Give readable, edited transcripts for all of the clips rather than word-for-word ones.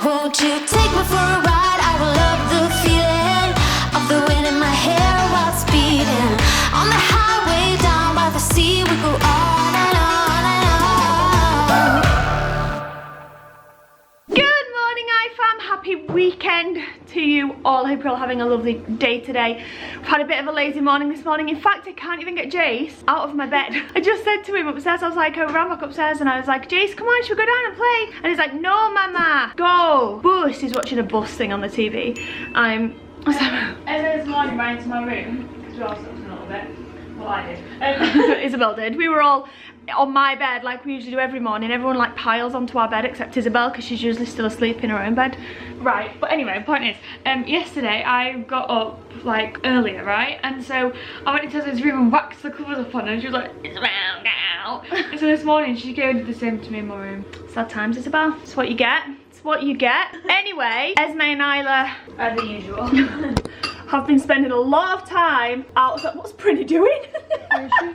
Won't you take me for a ride? I will love the feeling of the wind in my hair while speeding on the highway down by the sea. We go on and on and on. Good morning, IFAM. Happy weekend to you all. I hope you're all having a lovely day today. We've had a bit of a lazy morning this morning. In fact, I can't even get Jace out of my bed. I just said to him upstairs, I was like, I ran back upstairs and I was like, Jace, come on, should we go down and play? And he's like, no, mama, go. Bus, he's watching a bus thing on the TV. Earlier this morning, ran into my room, because we all slept a little bit. Well, I did. Isabelle did. We were all on my bed like we usually do every morning. Everyone like piles onto our bed except Isabelle because she's usually still asleep in her own bed. Right, but anyway, the point is, yesterday I got up like earlier, right? And so I went into his room and waxed the covers up on her and she was like, it's around now. And so this morning she came and did the same to me in my room. Sad times, Isabelle. It's what you get. It's what you get. Anyway, Esme and Isla, As the usual. have been spending a lot of time outside. What's Prinny doing? Where is she?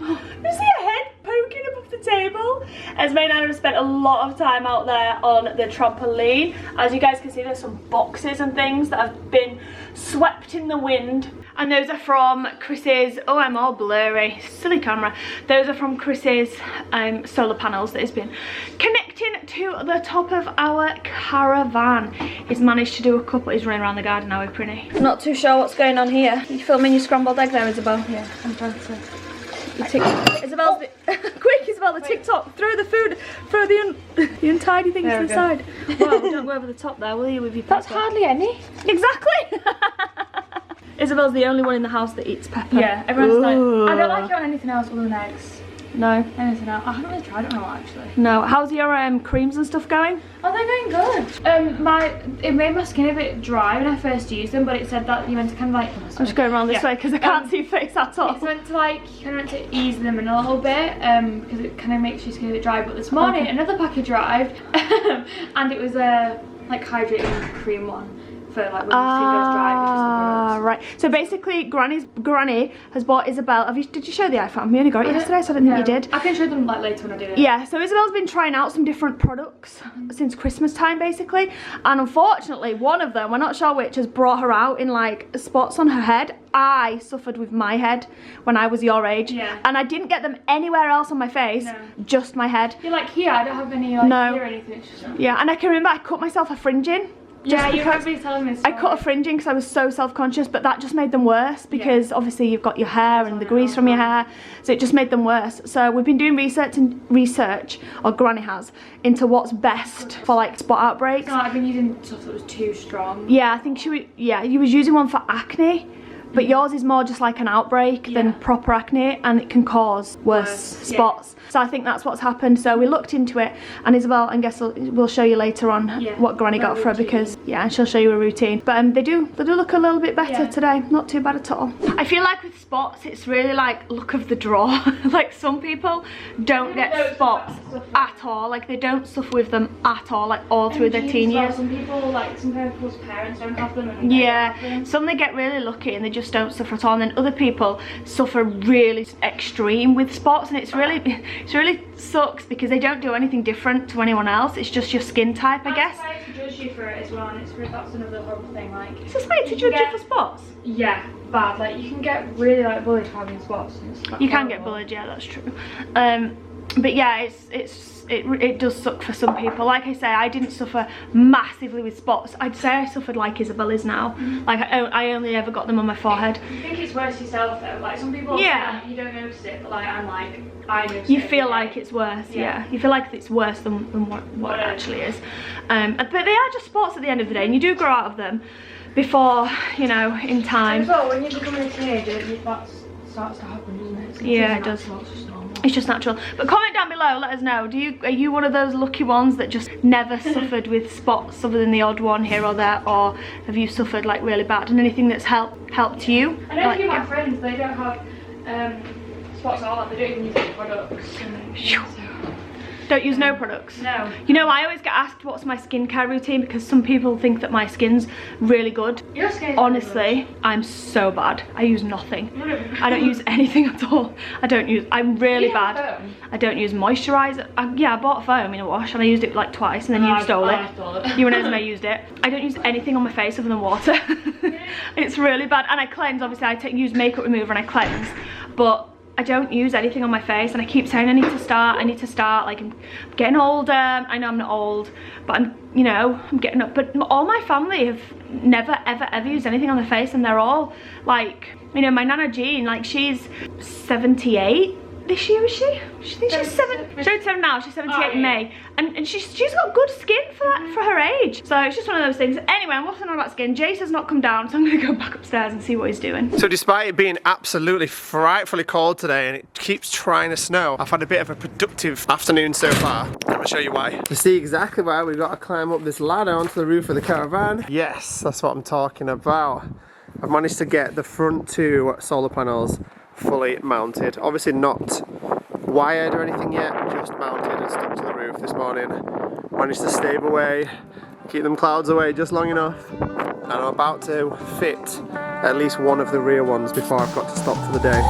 You see her head poking above the table? Esme and I have spent a lot of time out there on the trampoline. As you guys can see, there's some boxes and things that have been swept in the wind. And those are from Chris's, oh, I'm all blurry, silly camera. Those are from Chris's solar panels that he's been connecting to the top of our caravan. He's managed to do a couple, he's running around the garden now with Prinny. Not too sure what's going on here. Are you filming your scrambled egg there, Isabelle? Yeah, I'm trying to. Isabelle's quick, Isabelle, the TikTok, throw the food, throw the untidy things to the side. Well, don't go over the top there, will you, with your pepper? That's hardly any. Exactly. Isabelle's the only one in the house that eats pepper. Yeah, everyone's like, Ooh. I don't like it on anything else other than eggs. No. Anything else. I haven't really tried it on actually. No. How's your creams and stuff going? Oh, they're going good. It made my skin a bit dry when I first used them, but it said that you meant to kind of like. I'm just going around this way because I can't see your face at all. It's meant to like, you kind of meant to ease them in a little bit, because it kind of makes your skin a bit dry. But this morning, another package arrived, and it was a like hydrating cream one. For like when the skin goes dry. Right. So basically, Granny has bought Isabelle. Did you show the IFAM? We only got it yesterday, so I don't think you did. I can show them like later when I do it. Yeah. So Isabelle's been trying out some different products since Christmas time, basically, and unfortunately, one of them, we're not sure which, has brought her out in like spots on her head. I suffered with my head when I was your age, and I didn't get them anywhere else on my face, just my head. You're like, here, I don't have any like here or anything. It's just yeah, and I can remember I cut myself a fringing. Yeah, you remember telling me this story. I cut a fringing because I was so self-conscious, but that just made them worse because obviously you've got your hair and the grease from your hair, so it just made them worse. So we've been doing research, or Granny has, into what's best for like spot outbreaks. No, I've been using stuff that was too strong. Yeah, I think you was using one for acne. But yours is more just like an outbreak than proper acne, and it can cause worse spots. So I think that's what's happened. So we looked into it, and Isabelle, I guess we'll show you later on what Granny got for her, because and she'll show you a routine. But they do look a little bit better today. Not too bad at all. I feel like with spots, it's really like luck of the draw. Like some people don't get spots at all. Like they don't suffer with them at all. Like all through their teen years. Some people, like sometimes people's parents don't have them. And some they get really lucky and they just don't suffer at all, and then other people suffer really extreme with spots, and it really sucks because they don't do anything different to anyone else. It's just your skin type, I guess. Society judge you for it as well, and that's another horrible thing. Like society judge you for spots? Yeah, bad. Like you can get really like bullied for having spots. And it's you can get bullied, yeah, that's true. But yeah, it does suck for some people. Like I say, I didn't suffer massively with spots. I'd say I suffered like Isabelle is now. Like I only ever got them on my forehead. You think it's worse yourself though? Like some people, you don't notice it, but like I notice it. You feel like it's worse, you feel like it's worse than what it actually is. But they are just spots at the end of the day, and you do grow out of them before, you know, in time. As well, when you become a teenager, that starts to happen, doesn't it? Yeah, it does. It's just natural. But comment down below, let us know. Are you one of those lucky ones that just never suffered with spots other than the odd one here or there, or have you suffered like really bad? And anything that's helped you? I know a few of my friends, they don't have spots at all. They don't even use the products. Don't use no products? No. You know, I always get asked what's my skincare routine because some people think that my skin's really good. Your skin's honestly, I'm so bad. I use nothing. I don't use anything at all. I'm really bad. Foam? I don't use moisturiser. Yeah, I bought a foam in a wash and I used it like twice and then you stole it. You went over and I used it. I don't use anything on my face other than water. It's really bad. And I cleanse, obviously I use makeup remover and I cleanse. But I don't use anything on my face and I keep saying I need to start, like I'm getting older. I know I'm not old, but I'm getting up. But all my family have never ever used anything on their face, and they're all like, you know, my Nana Jean, like she's 78 this year, is she? I think she's 77 now, she's 78 in May. And she's got good skin for her age. So it's just one of those things. Anyway, I'm waffling on about skin. Jace has not come down, so I'm gonna go back upstairs and see what he's doing. So despite it being absolutely frightfully cold today and it keeps trying to snow, I've had a bit of a productive afternoon so far. Let me show you why. To see exactly why, we've got to climb up this ladder onto the roof of the caravan. Yes, that's what I'm talking about. I've managed to get the front 2 solar panels fully mounted. Obviously not wired or anything yet, just mounted and stuck to the roof this morning. Managed to stave away, keep them clouds away just long enough, and I'm about to fit at least one of the rear ones before I've got to stop for the day.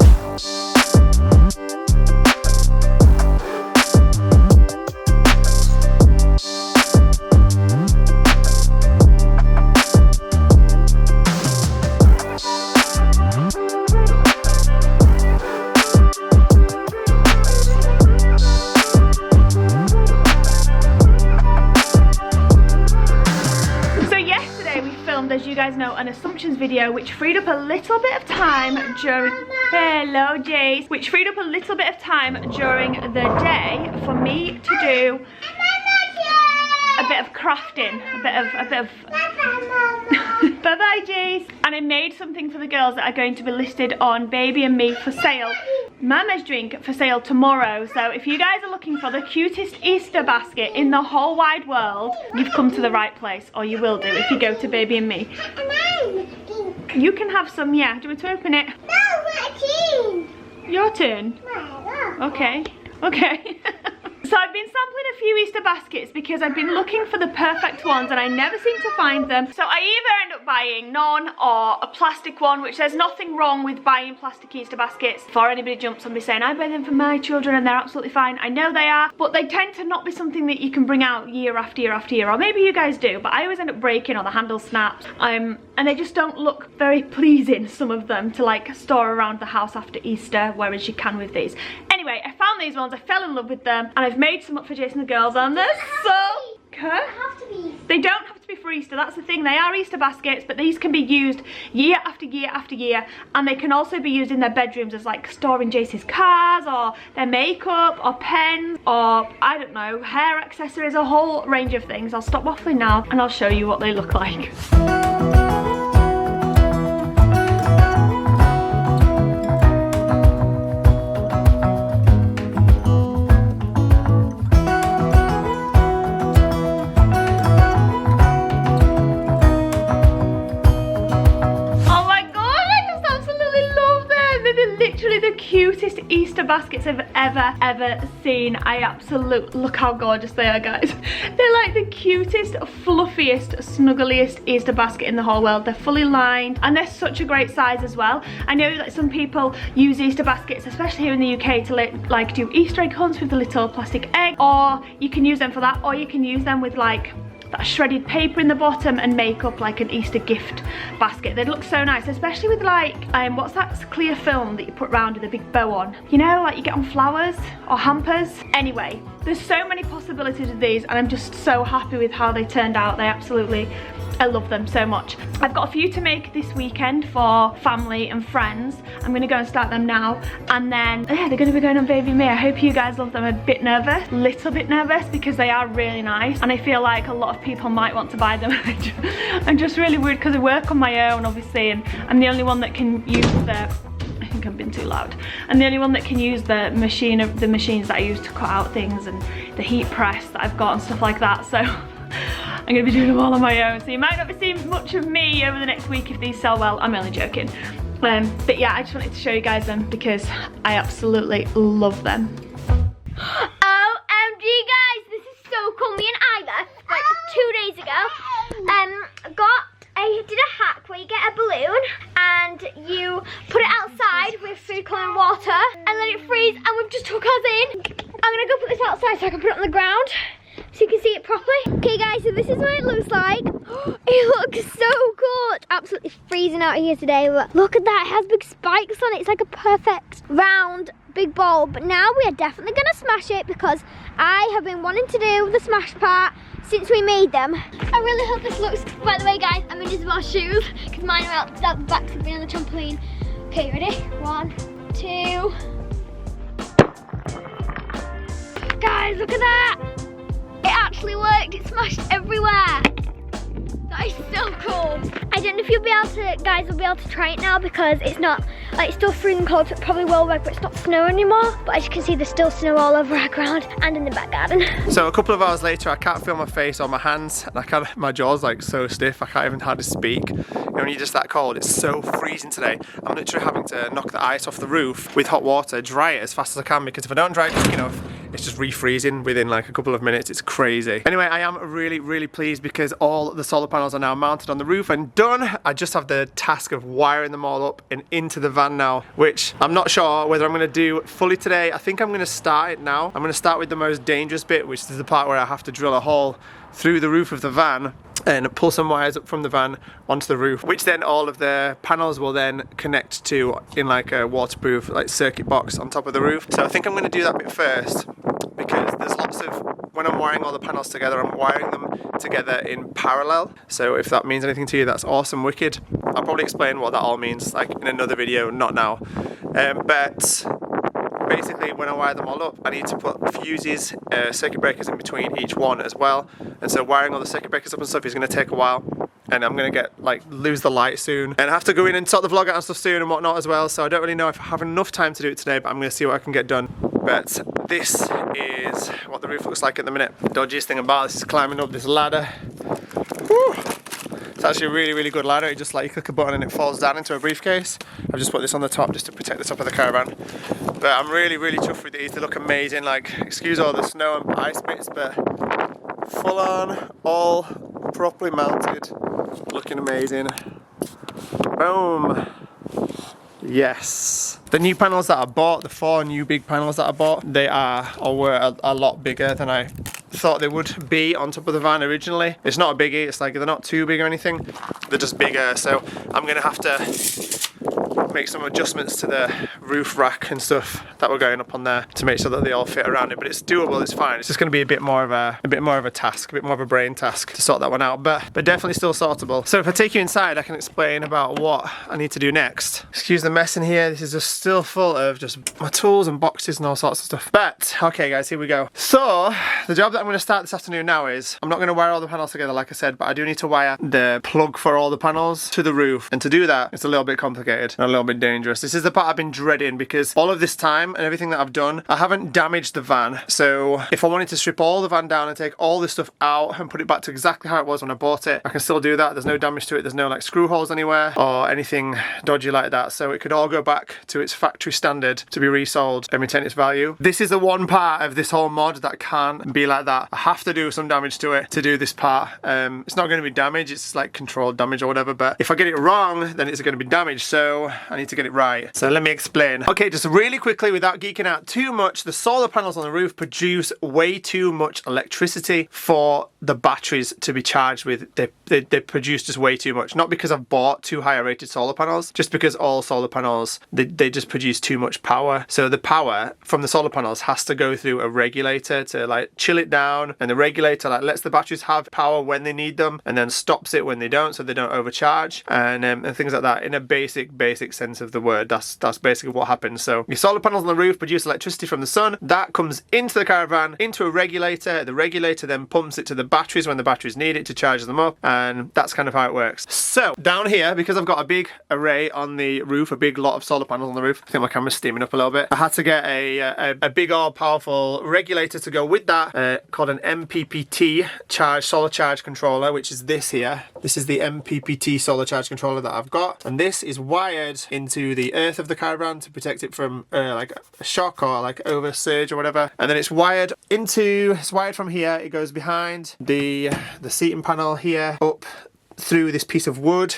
As you guys know, an assumptions video which freed up a little bit of time during hello Jace, which freed up a little bit of time during the day for me to do a bit of crafting, a bit of bye bye Jace. And I made something for the girls that are going to be listed on Baby and Me for sale, Mama's drink for sale tomorrow. So if you guys are looking for the cutest Easter basket in the whole wide world, you've come to the right place, or you will do if you go to Baby and Me. You can have some, yeah. Do you want to open it? No, my turn. Your turn? Okay. Okay. So I've been sampling a few Easter baskets because I've been looking for the perfect ones and I never seem to find them. So I either end up buying none or a plastic one, which there's nothing wrong with buying plastic Easter baskets. Before anybody jumps on me saying I buy them for my children and they're absolutely fine. I know they are, but they tend to not be something that you can bring out year after year after year, or maybe you guys do, but I always end up breaking or the handle snaps. And they just don't look very pleasing, some of them, to like store around the house after Easter, whereas you can with these. Anyway, I found these ones, I fell in love with them, and I've made some up for Jason and the girls, and they're so good. They don't have to be for Easter, that's the thing. They are Easter baskets, but these can be used year after year after year, and they can also be used in their bedrooms as like storing Jace's cars, or their makeup, or pens, or I don't know, hair accessories, a whole range of things. I'll stop waffling now, and I'll show you what they look like. The cutest Easter baskets I've ever seen. I absolutely, look how gorgeous they are, guys. They're like the cutest, fluffiest, snuggliest Easter basket in the whole world. They're fully lined and they're such a great size as well. I know that some people use Easter baskets, especially here in the UK, to like do Easter egg hunts with the little plastic egg, or you can use them for that, or you can use them with like that shredded paper in the bottom and make up like an Easter gift basket. They look so nice, especially with like what's that clear film that you put round with a big bow on, you know, like you get on flowers or hampers. Anyway, there's so many possibilities with these and I'm just so happy with how they turned out. They absolutely, I love them so much. I've got a few to make this weekend for family and friends. I'm gonna go and start them now, and then yeah, they're gonna be going on Baby Me. I hope you guys love them. I'm a bit nervous, little bit nervous, because they are really nice and I feel like a lot of people might want to buy them. I'm just really worried because I work on my own obviously, and I'm the only one that can use the, I think I'm being too loud. I'm the only one that can use the machines that I use to cut out things and the heat press that I've got and stuff like that. So I'm going to be doing them all on my own. So you might not be seeing much of me over the next week if these sell well. I'm only joking. But yeah, I just wanted to show you guys them because I absolutely love them. OMG guys! properly. Okay guys, so this is what it looks like. It looks so cool. It's absolutely freezing out here today, but look at that. It has big spikes on it. It's like a perfect round big ball, but now we are definitely gonna smash it because I have been wanting to do the smash part since we made them. I really hope this looks, by the way guys, I'm in Isabelle's shoes because mine are out the backs have been on the trampoline. Okay, ready? 1, 2. Guys, look at that! It actually worked, it smashed everywhere. That is so cool. I don't know if you'll be able to, guys will be able to try it now because it's not, like it's still freezing cold, so it probably will work, but it's not snow anymore. But as you can see, there's still snow all over our ground and in the back garden. So a couple of hours later, I can't feel my face or my hands, and my jaw's like so stiff, I can't even hardly speak. You know, when you're just that cold, it's so freezing today. I'm literally having to knock the ice off the roof with hot water, dry it as fast as I can, because if I don't dry it quick enough, it's just refreezing within like a couple of minutes. It's crazy. Anyway, I am really pleased because all the solar panels are now mounted on the roof and done. I just have the task of wiring them all up and into the van now, which I'm not sure whether I'm going to do fully today. I think I'm going to start it now. I'm going to start with the most dangerous bit, which is the part where I have to drill a hole through the roof of the van and pull some wires up from the van onto the roof, which then all of the panels will then connect to in like a waterproof like circuit box on top of the roof. So I think I'm going to do that bit first because there's lots of, when I'm wiring all the panels together, I'm wiring them together in parallel. So if that means anything to you, that's awesome, wicked. I'll probably explain what that all means like in another video, not now. But basically when I wire them all up, I need to put fuses, circuit breakers in between each one as well. And so wiring all the circuit breakers up and stuff is going to take a while. And I'm going to get lose the light soon. And I have to go in and sort the vlog out and stuff soon and whatnot as well. So I don't really know if I have enough time to do it today, but I'm going to see what I can get done. But this is what the roof looks like at the minute. The dodgiest thing about this is climbing up this ladder. Woo! It's actually a really good ladder. It just like you click a button and it falls down into a briefcase. I've just put this on the top just to protect the top of the caravan. But I'm really chuffed with these. They look amazing. Like, excuse all the snow and ice bits, but full on, all properly mounted, looking amazing. Boom. Yes. The new panels that I bought, the 4 new big panels that I bought, they are or were a lot bigger than I thought they would be on top of the van originally. It's not a biggie, it's like they're not too big or anything, they're just bigger. So I'm gonna have to make some adjustments to the roof rack and stuff that were going up on there to make sure that they all fit around it, but it's doable, it's fine. It's just going to be a bit more of a task, a bit more of a brain task to sort that one out, but definitely still sortable. So if I take you inside, I can explain about what I need to do next. Excuse the mess in here, this is just still full of just my tools and boxes and all sorts of stuff. But okay guys, here we go. So the job that I'm going to start this afternoon now is, I'm not going to wire all the panels together like I said, but I do need to wire the plug for all the panels to the roof, and to do that it's a little bit complicated and a little bit dangerous. This is the part I've been dreading because all of this time and everything that I've done, I haven't damaged the van. So if I wanted to strip all the van down and take all this stuff out and put it back to exactly how it was when I bought it, I can still do that. There's no damage to it, there's no like screw holes anywhere or anything dodgy like that, so it could all go back to its factory standard to be resold and retain its value. This is the one part of this whole mod that can't be like that. I have to do some damage to it to do this part. It's not going to be damage, it's like controlled damage or whatever, but if I get it wrong then it's going to be damaged, so I need to get it right. So let me explain. Okay, just really quickly without geeking out too much, the solar panels on the roof produce way too much electricity for the batteries to be charged with. They produce just way too much. Not because I've bought too higher rated solar panels, just because all solar panels, they just produce too much power. So the power from the solar panels has to go through a regulator to like chill it down, and the regulator like lets the batteries have power when they need them and then stops it when they don't, so they don't overcharge and things like that. In a basic sense of the word, that's basically what happens. So your solar panels on the roof produce electricity from the sun, that comes into the caravan, into a regulator, the regulator then pumps it to the batteries when the batteries need it to charge them up, and that's kind of how it works. So down here, because I've got a big array on the roof, a big lot of solar panels on the roof, I think my camera's steaming up a little bit, I had to get a big old powerful regulator to go with that, called an MPPT solar charge controller, which is this here. This is the MPPT solar charge controller that I've got, and this is wired into the earth of the caravan to protect it from like a shock or like over surge or whatever. And then it's wired from here, it goes behind the seating panel here, up through this piece of wood,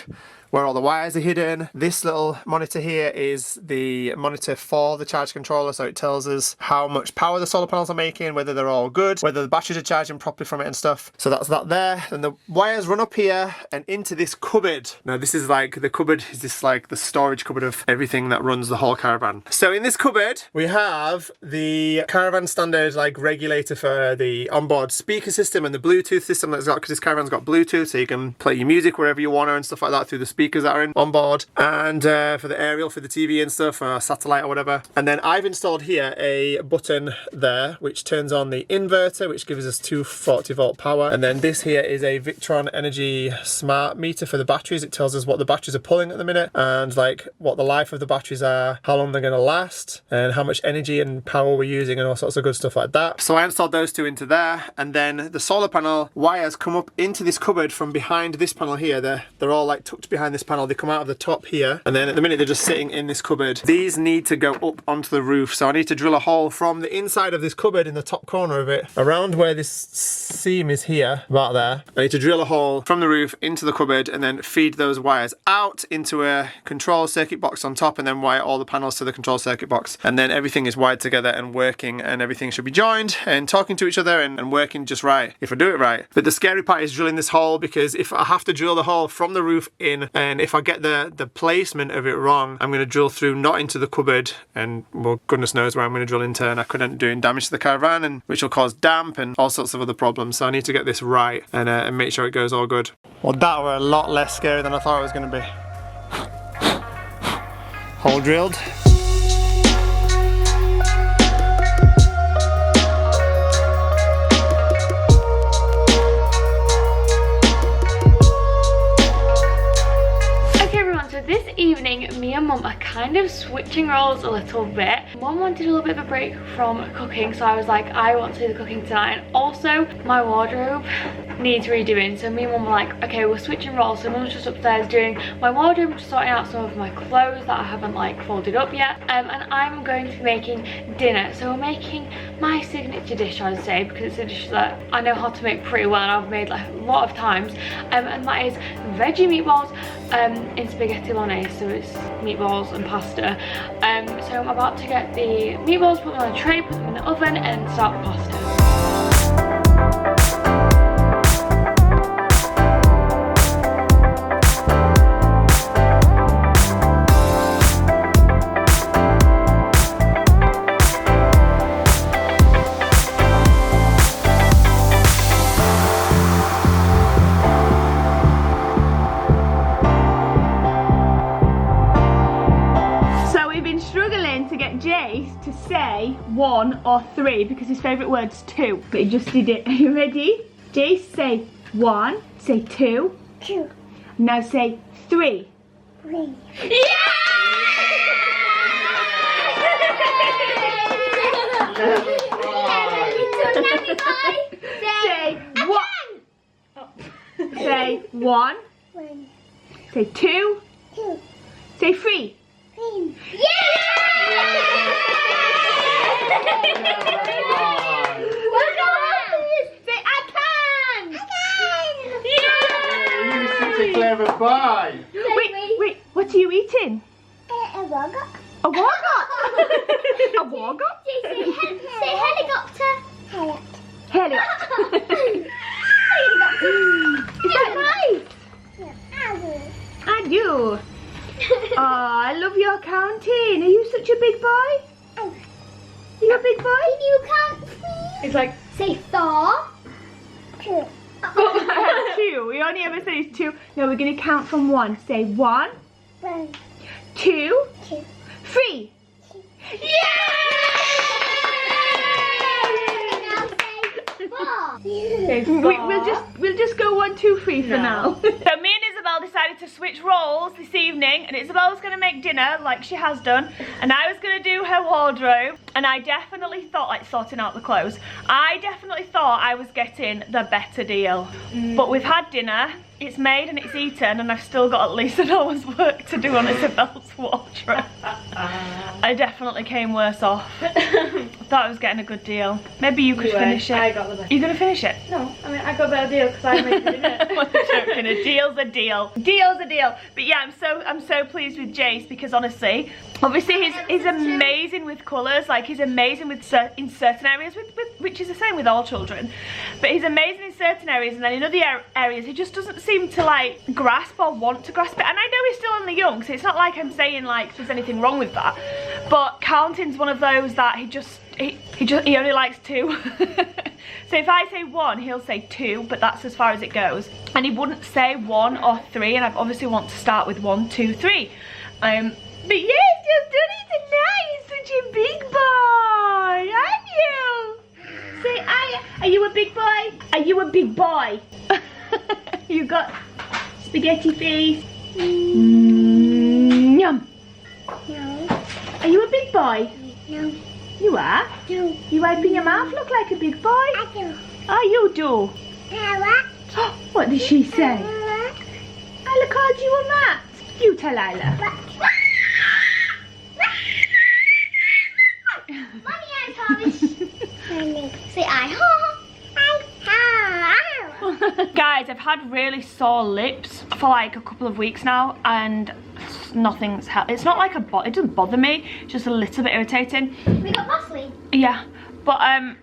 where all the wires are hidden. This little monitor here is the monitor for the charge controller, so it tells us how much power the solar panels are making, whether they're all good, whether the batteries are charging properly from it and stuff. So that's that there. And the wires run up here and into this cupboard. Now this is like, the cupboard is this like the storage cupboard of everything that runs the whole Caravan. So in this cupboard we have the Caravan standard like regulator for the onboard speaker system and the Bluetooth system that's got, because this Caravan's got Bluetooth, so you can play your music wherever you want to and stuff like that through the speakers that are on board. And for the aerial, for the TV and stuff, satellite or whatever. And then I've installed here a button there which turns on the inverter, which gives us 240 volt power. And then this here is a Victron Energy smart meter for the batteries. It tells us what the batteries are pulling at the minute and like what the life of the batteries are, how long they're going to last, and how much energy and power we're using and all sorts of good stuff like that. So I installed those two into there, and then the solar panel wires come up into this cupboard from behind this panel here. They're all like tucked behind this panel. They come out of the top here, and then at the minute they're just sitting in this cupboard. These need to go up onto the roof, so I need to drill a hole from the inside of this cupboard in the top corner of it, around where this seam is here, about there. I need to drill a hole from the roof into the cupboard and then feed those wires out into a control circuit box on top, and then wire all the panels to the control circuit box. And then everything is wired together and working, and everything should be joined and talking to each other and working just right, if I do it right. But the scary part is drilling this hole, because if I have to drill the hole from the roof in, and if I get the placement of it wrong, I'm going to drill through, not into the cupboard, and well, goodness knows where I'm going to drill into, and I could end up doing damage to the Caravan, and which will cause damp and all sorts of other problems. So I need to get this right and make sure it goes all good. Well, that were a lot less scary than I thought it was going to be. Hole drilled. This evening, me and Mum are kind of switching roles a little bit. Mum wanted a little bit of a break from cooking, so I was like, I want to do the cooking tonight. And also, my wardrobe needs redoing, so me and Mum were like, okay, we're switching roles. So Mum's just upstairs doing my wardrobe, just sorting out some of my clothes that I haven't like folded up yet. And I'm going to be making dinner. So we're making my signature dish, I'd say, because it's a dish that I know how to make pretty well and I've made like a lot of times. And that is veggie meatballs in spaghetti bolognese, so it's meatballs and pasta. So I'm about to get the meatballs, put them on a tray, put them in the oven and start the pasta. To say 1 or 3 because his favourite word's 2, but he just did it. Are you ready? Jace, say 1, say 2. 2. Now say 3. 3. Yeah! Say 1. Say 1. 1. Say 2. 2. Say 3. 3. Yeah! Say I can! Yeah! You're such a clever boy! Wait, what are you eating? A wargot. A wargot? A wargot? Say helicopter. Helicopter. Is that right? I do. Oh, I love your counting. Are you such a big boy? You're a big boy? Can you count? It's like, Say 4. 2. 2. We only ever say 2. No, we're going to count from 1. Say 1, 1. 2, 2. 3. Yeah! Now say 4. We'll just go 1, 2, 3 for now. So me and Isabelle decided to switch roles this evening, and Isabelle was going to make dinner like she has done, and I was going to do her wardrobe. and I definitely thought, like sorting out the clothes, I definitely thought I was getting the better deal. But we've had dinner, it's made and it's eaten, and I've still got at least an hour's work to do on Isabelle's wardrobe. I definitely came worse off. I thought I was getting a good deal. Maybe you could finish it. I got the best. You gonna finish it? No, I mean I got a better deal because I made the dinner. I'm joking. A deal's a deal. Deal's a deal. But yeah, I'm so pleased with Jace because honestly, obviously he's amazing with colours. Like he's amazing with in certain areas, which is the same with all children. But he's amazing in certain areas, and then in other areas he just doesn't seem to like grasp or want to grasp it. And I know he's still only young, so it's not like I'm saying like there's anything wrong with that. But counting's one of those that he only likes 2. So if I say 1, he'll say 2, but that's as far as it goes. And he wouldn't say 1 or 3, and I obviously want to start with 1, 2, 3. But yes, you've done it tonight. You're such a big boy, aren't you? Say, are you a big boy? Are you a big boy? You got spaghetti face. Yum. No. Are you a big boy? No. You are? No. You open your mouth, look like a big boy. I do. Oh, you do. What? What did she say? Isla called you a mat. You tell Isla. Mommy, I promise. Say I. Guys, I've had really sore lips for like a couple of weeks now, and nothing's helped. It's not like it doesn't bother me, it's just a little bit irritating. We got Vaseline. Yeah, but I've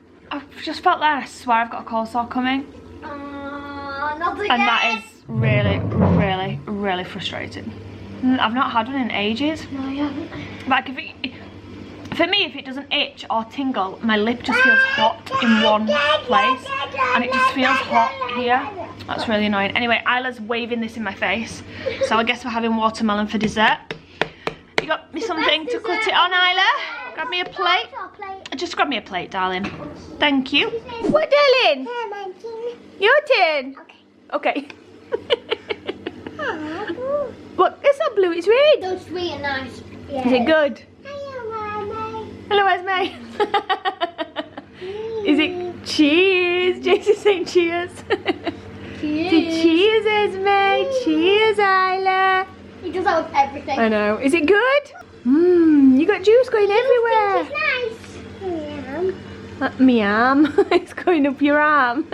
just felt that I swear I've got a cold sore coming. Not again. And that is really, really, really frustrating. I've not had one in ages. No, you haven't. Like for me, if it doesn't itch or tingle, my lip just feels hot in one place, and it just feels hot here. That's really annoying. Anyway, Isla's waving this in my face, so I guess we're having watermelon for dessert. You got me something to cut it on, Isla? Grab me a plate. Just grab me a plate, darling. Thank you. What, darling? Your turn. Okay. What? It's not blue, it's red. Those sweet and nice. Yeah. Is it good? Hello, Esme. Is it cheers? Jason's saying cheers. Cheers. Cheers, Esme. Cheers, Isla. He does that with everything. I know. Is it good? You got juice going everywhere. It's nice. Me arm. It's going up your arm.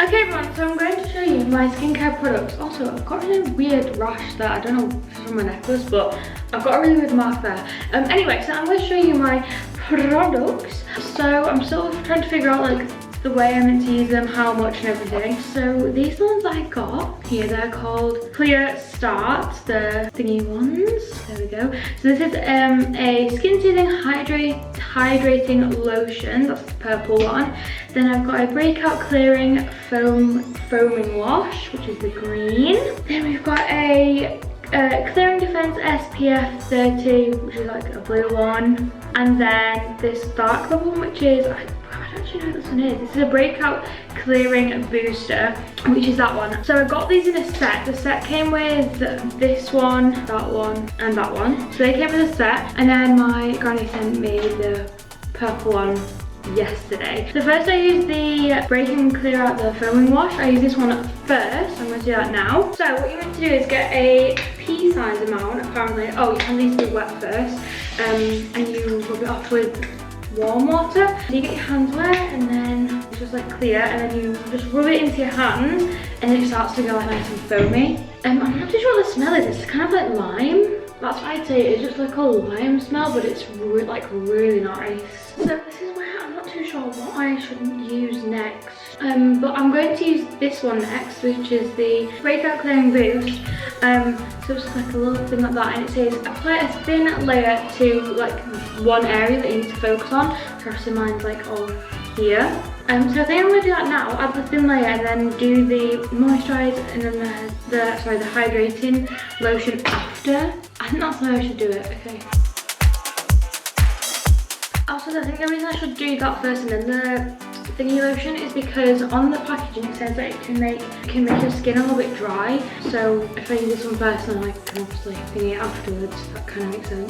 Okay everyone, so I'm going to show you my skincare products. Also, I've got a really weird rash that I don't know if it's from my necklace, but I've got a really weird mark there. Anyway, so I'm going to show you my products. So I'm sort of trying to figure out like the way I'm meant to use them, how much and everything. So these ones that I got here, they're called Clear Start, the thingy ones. There we go. So this is a skin soothing hydrating lotion. That's the purple one. Then I've got a Breakout clearing foaming wash, which is the green. Then we've got a Clearing Defense SPF 30, which is like a blue one. And then this dark purple one, which is, I don't actually know what this one is. This is a Breakout Clearing Booster, which is that one. So I got these in a set. The set came with this one, that one, and that one. So they came with a set, and then my granny sent me the purple one yesterday. So first I used the Break and Clear Out the foaming wash. I use this one first. I'm going to do that now. So what you want to do is get a pea size amount apparently. Oh, you can leave it wet first, and you rub it off with warm water. So you get your hands wet, and then it's just like clear, and then you just rub it into your hands, and it starts to go like nice and foamy. I'm not too sure what the smell is. It's kind of like lime. That's what I'd say. It's just like a lime smell, but it's like really nice. So this is where I'm not too sure what I should use next. But I'm going to use this one next, which is the Breakout Clearing Boost. So it's just like a little thing like that, and it says apply a thin layer to like one area that you need to focus on. So mine's like all here. So I think I'm going to do that now. Add the thin layer and then do the moisturize and then the hydrating lotion after. I think that's how I should do it. Okay. Also, I think the reason I should do that first and then the thingy lotion is because on the packaging it says that it can make your skin a little bit dry. So if I use this one first, then I can obviously thingy it afterwards. That kind of makes sense.